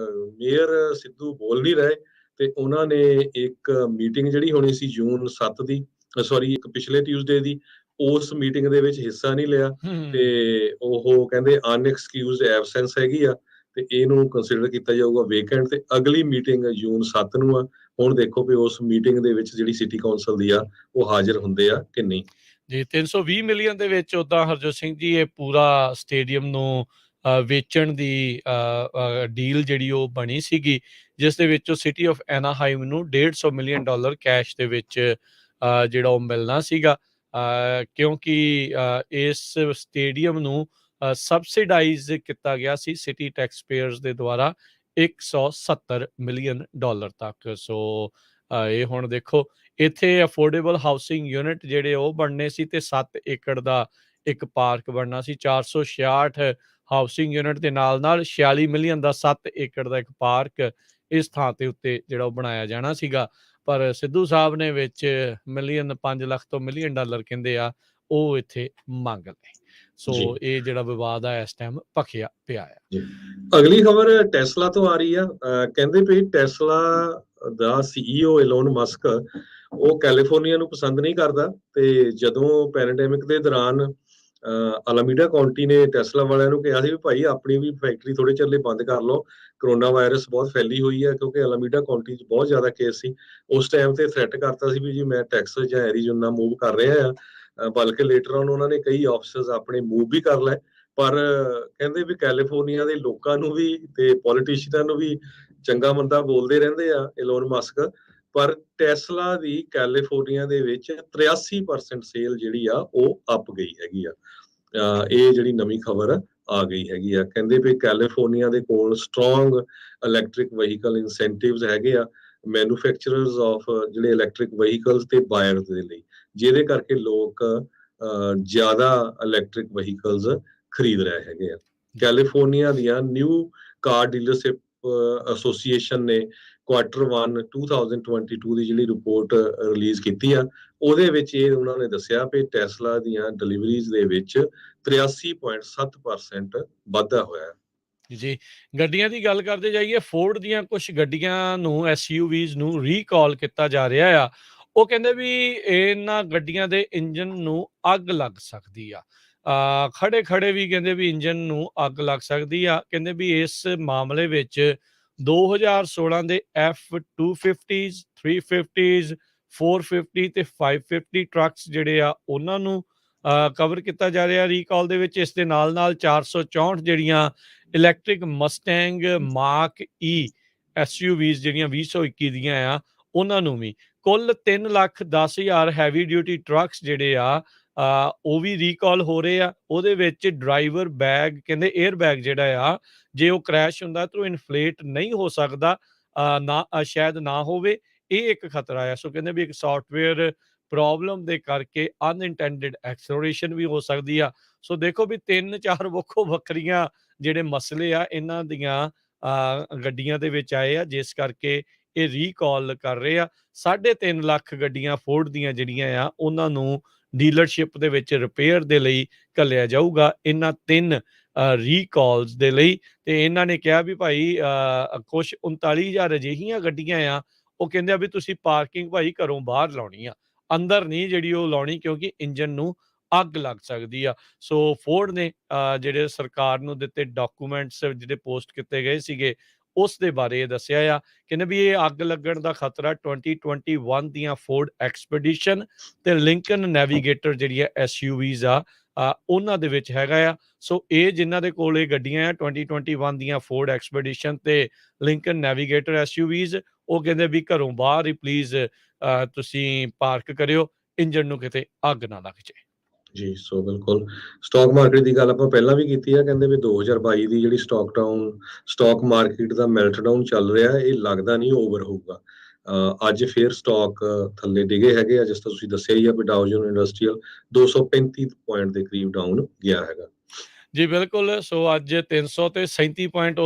ਮੇਅਰ ਸਿੱਧੂ ਬੋਲ ਨਹੀਂ ਰਹੇ ਤੇ ਉਹਨਾਂ ਨੇ ਇੱਕ ਮੀਟਿੰਗ ਜਿਹੜੀ ਹੋਣੀ ਸੀ ਜੂਨ 7 ਦੀ, ਸੌਰੀ ਇੱਕ ਪਿਛਲੇ ਟਿਊਜ਼ਡੇ ਦੀ, ਉਸ ਮੀਟਿੰਗ ਦੇ ਵਿੱਚ ਹਿੱਸਾ ਨਹੀਂ ਲਿਆ ਤੇ ਉਹ ਕਹਿੰਦੇ ਅਨਐਕਸਕਿਊਜ਼ਡ ਐਬਸੈਂਸ ਹੈਗੀ ਆ ਤੇ ਇਹਨੂੰ ਕੰਸੀਡਰ ਕੀਤਾ ਜਾਊਗਾ ਵੇਕੈਂਟ ਤੇ ਅਗਲੀ ਮੀਟਿੰਗ ਜੂਨ 7 ਨੂੰ ਆ। ਹੁਣ ਦੇਖੋ ਵੀ ਉਸ ਮੀਟਿੰਗ ਦੇ ਵਿੱਚ ਜਿਹੜੀ ਸਿਟੀ ਕੌਂਸਲ ਦੀ ਆ ਉਹ ਹਾਜ਼ਰ ਹੁੰਦੇ ਆ ਕਿ ਨਹੀਂ। ਜੀ 320 ਮਿਲੀਅਨ ਦੇ ਵਿੱਚ ਉਦਾਂ ਹਰਜੋਤ ਸਿੰਘ ਜੀ ਇਹ ਪੂਰਾ ਸਟੇਡੀਅਮ ਨੂੰ ਵੇਚਣ ਦੀ ਡੀਲ ਜਿਹੜੀ ਉਹ ਬਣੀ ਸੀਗੀ, ਜਿਸ ਦੇ ਵਿੱਚ ਸਿਟੀ ਆਫ ਐਨਾਹਾਈਮ ਨੂੰ $150 ਮਿਲੀਅਨ ਕੈਸ਼ ਦੇ ਵਿੱਚ ਜਿਹੜਾ ਉਹ ਮਿਲਣਾ ਸੀਗਾ। ਕਿਉਂਕਿ ਇਸ ਸਟੇਡੀਅਮ ਨੂੰ ਸਬਸਿਡਾਈਜ਼ ਕੀਤਾ ਗਿਆ ਸੀ ਸਿਟੀ ਟੈਕਸ ਪੇਅਰਸ ਦੇ ਦੁਆਰਾ $170 ਮਿਲੀਅਨ ਤੱਕ। ਸੋ ਇਹ ਹੁਣ ਦੇਖੋ, ਇੱਥੇ ਅਫੋਰਡੇਬਲ ਹਾਊਸਿੰਗ ਯੂਨਿਟ ਜਿਹੜੇ ਉਹ ਬਣਨੇ ਸੀ ਤੇ 7 ਏਕੜ ਦਾ ਇੱਕ ਪਾਰਕ ਬਣਨਾ ਸੀ। 466 ਹਾਊਸਿੰਗ ਯੂਨਿਟ ਦੇ ਨਾਲ 46 ਮਿਲੀਅਨ ਦਾ 7 ਏਕੜ ਦਾ ਇੱਕ ਪਾਰਕ ਇਸ ਥਾਂ ਤੇ ਉੱਤੇ ਜਿਹੜਾ ਉਹ ਬਣਾਇਆ ਜਾਣਾ ਸੀਗਾ। ਪਰ ਸਿੱਧੂ ਸਾਹਿਬ ਨੇ ਵਿੱਚ ਮਿਲੀਅਨ 5 ਲੱਖ ਤੋਂ ਮਿਲੀਅਨ ਡਾਲਰ ਕਹਿੰਦੇ ਆ ਉਹ ਇੱਥੇ ਮੰਗ ਲਏ। ਸੋ ਜੀ ਇਹ ਜਿਹੜਾ ਵਿਵਾਦ ਆ ਇਸ ਟਾਈਮ ਭਖਿਆ ਪਿਆ ਆ। ਜੀ ਅਗਲੀ ਖਬਰ ਟੈਸਲਾ ਤੋਂ ਆ ਰਹੀ ਆ। ਕਹਿੰਦੇ ਵੀ ਟੈਸਲਾ ਦਾ CEO ਇਲੋਨ ਮਸਕ ਉਹ ਕੈਲੀਫੋਰਨੀਆ ਨੂੰ ਪਸੰਦ ਨਹੀਂ ਕਰਦਾ, ਤੇ ਜਦੋਂ ਪੈਂਡੇਮਿਕ ਦੇ ਦੌਰਾਨ ਅਲਾਮੀਡਾ ਕਾਉਂਟੀ ਨੇ ਟੈਸਲਾ ਵਾਲਿਆਂ ਨੂੰ ਕਿਹਾ ਸੀ ਵੀ ਭਾਈ ਆਪਣੀ ਵੀ ਫੈਕਟਰੀ ਥੋੜੇ ਚਿਰ ਲਈ ਬੰਦ ਕਰ ਲਓ, ਕਰੋਨਾ ਵਾਇਰਸ ਬਹੁਤ ਫੈਲੀ ਹੋਈ ਹੈ, ਕਿਉਂਕਿ ਅਲਾਮੀਡਾ ਕਾਉਂਟੀ 'ਚ ਬਹੁਤ ਜ਼ਿਆਦਾ ਕੇਸ ਸੀ। ਉਸ ਟਾਈਮ ਤੇ ਥ੍ਰੈਟ ਕਰਤਾ ਸੀ ਵੀ ਜੀ ਮੈਂ ਟੈਕਸਸ ਜਾਂ ਐਰੀਜ਼ੋਨਾ ਮੂਵ ਕਰ ਰਿਹਾ ਆ, ਬਲਕਿ ਲੇਟਰ ਔਨ ਉਹਨਾਂ ਨੇ ਕਈ ਆਫਿਸਸ ਆਪਣੇ ਮੂਵ ਵੀ ਕਰ ਲਏ। ਪਰ ਕਹਿੰਦੇ ਵੀ ਕੈਲੀਫੋਰਨੀਆ ਦੇ ਲੋਕਾਂ ਨੂੰ ਵੀ ਤੇ ਪੋਲੀਟੀਸ਼ੀਅਨਾਂ ਨੂੰ ਵੀ ਚੰਗਾ ਮੰਦਾ ਬੋਲਦੇ ਰਹਿੰਦੇ ਆ ਇਲੋਨ ਮਸਕ, ਪਰ ਟੈਸਲਾ ਦੀ ਕੈਲੀਫੋਰਨੀਆ ਦੇ ਵਿੱਚ 83% ਸੇਲ ਜਿਹੜੀ ਆ ਉਹ ਅਪ ਗਈ ਹੈਗੀ ਆ। ਇਹ ਜਿਹੜੀ ਨਵੀਂ ਖਬਰ ਆ ਗਈ ਹੈਗੀ ਆ। ਕਹਿੰਦੇ ਵੀ ਕੈਲੀਫੋਰਨੀਆ ਦੇ ਕੋਲ ਸਟਰੋਂਗ ਇਲੈਕਟ੍ਰਿਕ ਵਹੀਕਲ ਇਨਸੈਂਟਿਵਸ ਹੈਗੇ ਆ ਮੈਨੂਫੈਕਚਰਰਸ ਆਫ ਜਿਹੜੇ ਇਲੈਕਟ੍ਰਿਕ ਵਹੀਕਲਸ ਤੇ ਬਾਇਰਸ ਦੇ ਲਈ, ਜਿਹਦੇ ਕਰਕੇ ਲੋਕ ਜ਼ਿਆਦਾ ਇਲੈਕਟ੍ਰਿਕ ਵਹੀਕਲਸ ਖਰੀਦ ਰਹੇ ਹੈਗੇ ਆ। ਕੈਲੀਫੋਰਨੀਆ ਦੀਆਂ ਨਿਊ ਕਾਰ ਡੀਲਰਸ਼ਿਪ ਐਸੋਸੀਏਸ਼ਨ ਨੇ Q1 2022 ਦੀ ਜਿਹੜੀ ਰਿਪੋਰਟ ਰਿਲੀਜ਼ ਕੀਤੀ ਆ, ਉਹਦੇ ਵਿੱਚ ਇਹ ਉਹਨਾਂ ਨੇ ਦੱਸਿਆ ਵੀ ਟੈਸਲਾ ਦੀਆਂ ਡਿਲੀਵਰੀਜ਼ ਦੇ ਵਿੱਚ 83.7% ਵਾਧਾ ਹੋਇਆ। ਜੀ, ਗੱਡੀਆਂ ਦੀ ਗੱਲ ਕਰਦੇ ਜਾਈਏ, ਫੋਰਡ ਦੀਆਂ ਕੁਝ ਗੱਡੀਆਂ ਨੂੰ SUVs ਨੂੰ ਰੀਕਾਲ ਕੀਤਾ ਜਾ ਰਿਹਾ ਆ। ਉਹ ਕਹਿੰਦੇ ਵੀ ਇਹਨਾਂ ਗੱਡੀਆਂ ਦੇ ਇੰਜਨ ਨੂੰ ਅੱਗ ਲੱਗ ਸਕਦੀ ਆ। ਖੜੇ ਵੀ ਕਹਿੰਦੇ ਵੀ ਇੰਜਨ ਨੂੰ ਅੱਗ ਲੱਗ ਸਕਦੀ ਆ। ਕਹਿੰਦੇ ਵੀ ਇਸ ਮਾਮਲੇ ਵਿੱਚ 2016 ਦੇ F250s 350s 450 ਤੇ 550 ਟਰੱਕਸ ਜਿਹੜੇ ਆ ਉਹਨਾਂ ਨੂੰ ਕਵਰ ਕੀਤਾ ਜਾ ਰਿਹਾ ਰੀਕਾਲ ਦੇ ਵਿੱਚ। ਇਸ ਦੇ ਨਾਲ 464 ਜਿਹੜੀਆਂ ਇਲੈਕਟ੍ਰਿਕ ਮਸਟੈਂਗ ਮਾਕ ਈ SUVs ਜਿਹੜੀਆਂ 2021 ਦੀਆਂ ਆ ਉਹਨਾਂ ਨੂੰ ਵੀ। ਕੁੱਲ 3,10,000 ਹੈਵੀ ਡਿਊਟੀ ਟਰੱਕਸ ਜਿਹੜੇ ਆ ਉਹ ਵੀ ਰੀਕਾਲ ਹੋ ਰਹੇ ਆ। ਉਹਦੇ ਵਿੱਚ ਡਰਾਈਵਰ ਬੈਗ ਕਹਿੰਦੇ 에ਅਰ ਬੈਗ ਜਿਹੜਾ ਆ ਜੇ ਉਹ ਕ੍ਰੈਸ਼ ਹੁੰਦਾ ਤਾਂ ਉਹ ਇਨਫਲੇਟ ਨਹੀਂ ਹੋ ਸਕਦਾ, ਸ਼ਾਇਦ ਨਾ ਹੋਵੇ, ਇਹ ਇੱਕ ਖਤਰਾ ਆ। ਸੋ ਕਹਿੰਦੇ ਵੀ ਇੱਕ ਸੌਫਟਵੇਅਰ ਪ੍ਰੋਬਲਮ ਦੇ ਕਰਕੇ ਅਨਇੰਟੈਂਡਡ ਐਕਸਲਰੇਸ਼ਨ ਵੀ ਹੋ ਸਕਦੀ ਆ। ਸੋ ਦੇਖੋ ਵੀ 3-4 ਵੱਖੋ ਵੱਖਰੀਆਂ ਜਿਹੜੇ ਮਸਲੇ ਆ ਇਹਨਾਂ ਦੀਆਂ ਗੱਡੀਆਂ ਦੇ ਵਿੱਚ ਆਏ ਆ, ਜਿਸ ਕਰਕੇ ਇਹ ਰੀਕਾਲ ਕਰ ਰਹੇ ਆ। 3.5 ਲੱਖ ਗੱਡੀਆਂ ਫੋਰਡ ਦੀਆਂ ਜਿਹੜੀਆਂ ਆ ਉਹਨਾਂ ਨੂੰ ਡੀਲਰਸ਼ਿਪ ਦੇ ਵਿੱਚ ਰਿਪੇਅਰ ਦੇ ਲਈ ਘੱਲਿਆ ਜਾਊਗਾ ਇਹਨਾਂ 3 ਰੀਕਾਲਸ ਦੇ ਲਈ। ਤੇ ਇਹਨਾਂ ਨੇ ਕਿਹਾ ਵੀ ਭਾਈ ਕੁਛ 39,000 ਅਜਿਹੀਆਂ ਗੱਡੀਆਂ ਆ ਉਹ ਕਹਿੰਦੇ ਆ ਵੀ ਤੁਸੀਂ ਪਾਰਕਿੰਗ ਭਾਈ ਘਰੋਂ ਬਾਹਰ ਲਾਉਣੀ ਆ, ਅੰਦਰ ਨਹੀਂ ਜਿਹੜੀ ਉਹ ਲਾਉਣੀ, ਕਿਉਂਕਿ ਇੰਜਨ ਨੂੰ ਅੱਗ ਲੱਗ ਸਕਦੀ ਆ। ਸੋ ਫੋਰਡ ਨੇ ਜਿਹੜੇ ਸਰਕਾਰ ਨੂੰ ਦਿੱਤੇ ਡਾਕੂਮੈਂਟਸ ਜਿਹੜੇ ਪੋਸਟ ਕੀਤੇ ਗਏ ਸੀਗੇ ਉਸ ਦੇ ਬਾਰੇ ਇਹ ਦੱਸਿਆ ਆ। ਕਹਿੰਦੇ ਵੀ ਇਹ ਅੱਗ ਲੱਗਣ ਦਾ ਖਤਰਾ 2021 ਦੀਆਂ ਫੋਰਡ ਐਕਸਪੀਡੀਸ਼ਨ ਤੇ ਲਿੰਕਨ ਨੈਵੀਗੇਟਰ ਜਿਹੜੀਆਂ SUVs ਆ ਉਹਨਾਂ ਦੇ ਵਿੱਚ ਹੈਗਾ ਆ। ਸੋ ਇਹ ਜਿਨ੍ਹਾਂ ਦੇ ਕੋਲ ਇਹ ਗੱਡੀਆਂ ਆ 2021 ਦੀਆਂ ਫੋਰਡ ਐਕਸਪੀਡੀਸ਼ਨ ਤੇ ਲਿੰਕਨ ਨੈਵੀਗੇਟਰ SUVs, ਉਹ ਕਹਿੰਦੇ ਵੀ ਘਰੋਂ ਬਾਹਰ ਹੀ ਪਲੀਜ਼ ਤੁਸੀਂ ਪਾਰਕ ਕਰਿਓ, ਇੰਜਨ ਨੂੰ ਕਿਤੇ ਅੱਗ ਨਾ ਲੱਗ ਜਾਏ। ਜੀ, ਸੋ ਬਿਲਕੁਲ ਸਟਾਕ ਮਾਰਕੀਟ ਦੀ ਗੱਲ ਆਪਾਂ ਪਹਿਲਾਂ ਵੀ ਕੀਤੀ ਆ। ਕਹਿੰਦੇ ਵੀ 2022 ਦੀ ਜਿਹੜੀ ਸਟਾਕ ਮਾਰਕੀਟ ਦਾ ਮੈਲਟਡਾਊਨ ਚੱਲ ਰਿਹਾ, ਇਹ ਲੱਗਦਾ ਨਹੀਂ ਓਵਰ ਹੋਊਗਾ। ਅੱਜ ਫੇਰ ਸਟਾਕ ਥੱਲੇ ਡਿਗੇ ਹੈਗੇ ਆ, ਜਿਸ ਤਰ੍ਹਾਂ ਤੁਸੀਂ ਦੱਸਿਆ ਹੀ ਆ ਵੀ ਡਾਓ ਜੋਨ ਇੰਡਸਟਰੀਅਲ 235 ਪੁਆਇੰਟ ਦੇ ਕਰੀਬ ਡਾਊਨ ਗਿਆ ਹੈਗਾ। ਜੀ ਬਿਲਕੁਲ। ਸੋ ਅੱਜ 337 ਪੁਆਇੰਟ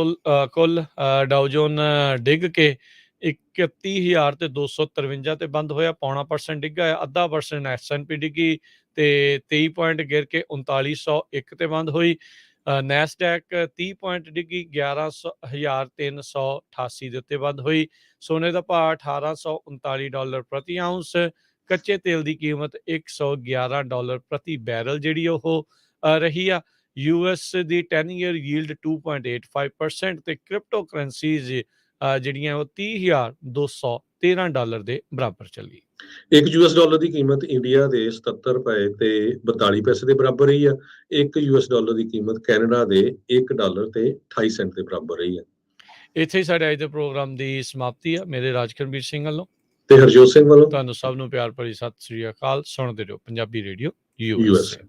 ਕੁੱਲ ਡਾਓ ਜੋਨ ਡਿੱਗ ਕੇ 31,253 ਤੇ ਬੰਦ ਹੋਇਆ, 0.5% ਡਿੱਗਾ ਹੈ। 0.5% S&P ਡਿੱਗੀ ਤੇ 23 ਪੁਆਇੰਟ ਗਿਰ ਕੇ 3901 ਤੇ ਬੰਦ ਹੋਈ। ਨੈਸਡੈਕ 30 ਪੁਆਇੰਟ ਡਿੱਗੀ, 11,388 ਦੇ ਉੱਤੇ ਬੰਦ ਹੋਈ। ਸੋਨੇ ਦਾ ਭਾਅ $1,839 ਪ੍ਰਤੀ ਆਉਂਸ। ਕੱਚੇ ਤੇਲ ਦੀ ਕੀਮਤ $111 ਪ੍ਰਤੀ ਬੈਰਲ ਜਿਹੜੀ ਉਹ ਰਹੀ ਆ। US ਦੀ 10 ਈਅਰ ਯੀਲਡ 2.85% ਤੇ ਕ੍ਰਿਪਟੋ ਕਰੰਸੀਜ਼ ਜਿਹੜੀਆਂ ਉਹ $30,213 ਦੇ ਬਰਾਬਰ ਚੱਲੀ। ਇੱਕ $1 ਦੀ ਕੀਮਤ ਇੰਡੀਆ ਦੇ 77 ਰੁਪਏ ਤੇ 42 ਪੈਸੇ ਦੇ ਬਰਾਬਰ ਰਹੀ ਆ। ਇੱਕ $1 ਦੀ ਕੀਮਤ ਕੈਨੇਡਾ ਦੇ $1 ਤੇ 28 ਸੈਂਟ ਦੇ ਬਰਾਬਰ ਰਹੀ ਆ। ਇੱਥੇ ਹੀ ਸਾਡੇ ਅੱਜ ਦੇ ਪ੍ਰੋਗਰਾਮ ਦੀ ਸਮਾਪਤੀ ਆ। ਮੇਰੇ ਰਾਜਕਰਮਵੀਰ ਸਿੰਘ ਵੱਲੋਂ ਤੇ ਹਰਜੋਤ ਸਿੰਘ ਵੱਲੋਂ ਤੁਹਾਨੂੰ ਸਭ ਨੂੰ ਪਿਆਰ ਭਰੀ ਸਤਿ ਸ੍ਰੀ ਅਕਾਲ। ਸੁਣਦੇ ਰਹੋ ਪੰਜਾਬੀ ਰੇਡੀਓ ਯੂਐਸਏ। USA।